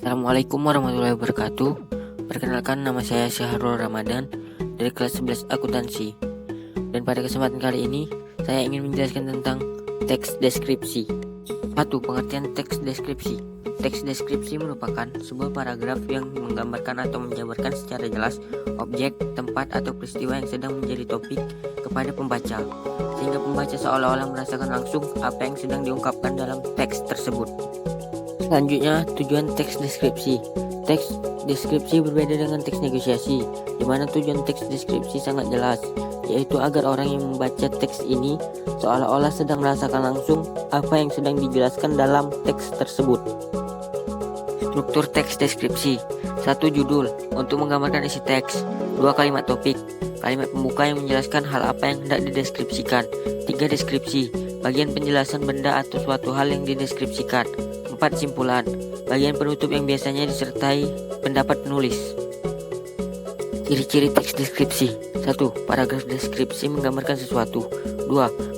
Assalamualaikum warahmatullahi wabarakatuh. Perkenalkan, nama saya Syahrul Ramadan dari kelas 11 akuntansi. Dan pada kesempatan kali ini saya ingin menjelaskan tentang teks deskripsi. 1. Pengertian teks deskripsi. Teks deskripsi merupakan sebuah paragraf yang menggambarkan atau menjabarkan secara jelas objek, tempat, atau peristiwa yang sedang menjadi topik kepada pembaca, sehingga pembaca seolah-olah merasakan langsung apa yang sedang diungkapkan dalam teks tersebut. Selanjutnya, tujuan teks deskripsi. Teks deskripsi berbeda dengan teks negosiasi, di mana tujuan teks deskripsi sangat jelas, yaitu agar orang yang membaca teks ini seolah-olah sedang merasakan langsung apa yang sedang dijelaskan dalam teks tersebut. Struktur teks deskripsi. 1. Judul, untuk menggambarkan isi teks. 2. Kalimat topik, kalimat pembuka yang menjelaskan hal apa yang hendak dideskripsikan. 3. Deskripsi, bagian penjelasan benda atau suatu hal yang dideskripsikan. 4. Simpulan, bagian penutup yang biasanya disertai pendapat penulis. Ciri-ciri teks deskripsi. 1. Paragraf deskripsi menggambarkan sesuatu. 2.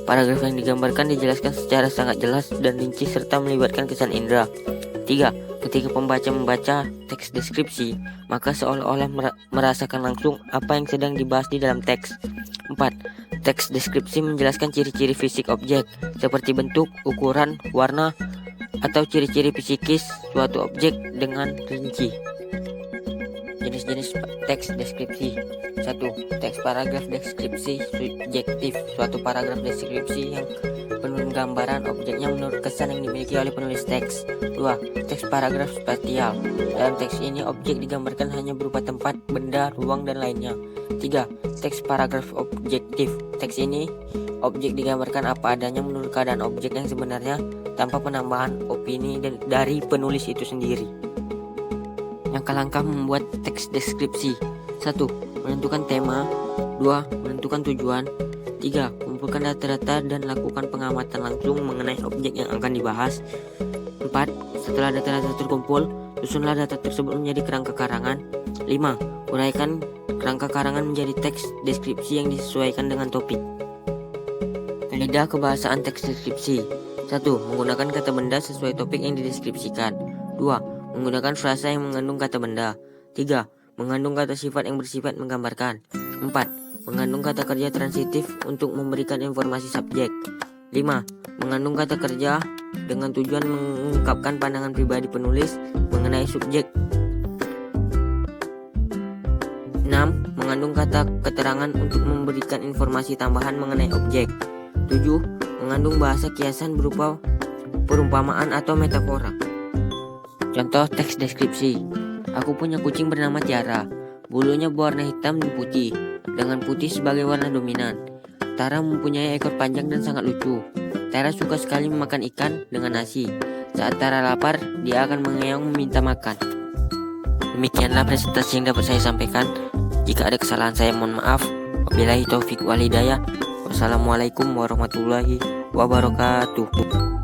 Paragraf yang digambarkan dijelaskan secara sangat jelas dan rinci serta melibatkan kesan indera. 3. Ketika pembaca membaca teks deskripsi, maka seolah-olah merasakan langsung apa yang sedang dibahas di dalam teks. 4. Teks deskripsi menjelaskan ciri-ciri fisik objek, seperti bentuk, ukuran, warna, atau ciri-ciri psikis suatu objek dengan rinci. Jenis-jenis teks deskripsi. 1. Teks paragraf deskripsi subjektif, suatu paragraf deskripsi yang penuh gambaran objeknya menurut kesan yang dimiliki oleh penulis teks. 2. Teks paragraf spasial, dalam teks ini objek digambarkan hanya berupa tempat, benda, ruang, dan lainnya. 3. Teks paragraf objektif, teks ini objek digambarkan apa adanya menurut keadaan objek yang sebenarnya tanpa penambahan opini dari penulis itu sendiri. Langkah-langkah membuat teks deskripsi. 1. Menentukan tema. 2. Menentukan tujuan. 3. Kumpulkan data-data dan lakukan pengamatan langsung mengenai objek yang akan dibahas. 4. Setelah data-data terkumpul, susunlah data tersebut menjadi kerangka karangan. 5. Uraikan kerangka karangan menjadi teks deskripsi yang disesuaikan dengan topik. Kaidah kebahasaan teks deskripsi. 1. Menggunakan kata benda sesuai topik yang dideskripsikan. 2. Menggunakan frasa yang mengandung kata benda. 3. Mengandung kata sifat yang bersifat menggambarkan. 4. Mengandung kata kerja transitif untuk memberikan informasi subjek. 5. Mengandung kata kerja dengan tujuan mengungkapkan pandangan pribadi penulis mengenai subjek. 6. Mengandung kata keterangan untuk memberikan informasi tambahan mengenai objek. 7. Mengandung bahasa kiasan berupa perumpamaan atau metafora. Contoh teks deskripsi. Aku punya kucing bernama Tiara. Bulunya berwarna hitam dan putih, dengan putih sebagai warna dominan. Tiara mempunyai ekor panjang dan sangat lucu. Tiara suka sekali memakan ikan dengan nasi. Saat Tiara lapar, dia akan mengeong meminta makan. Demikianlah presentasi yang dapat saya sampaikan. Jika ada kesalahan saya mohon maaf. Wabillahi taufik wal hidayah. Wassalamualaikum warahmatullahi wabarakatuh.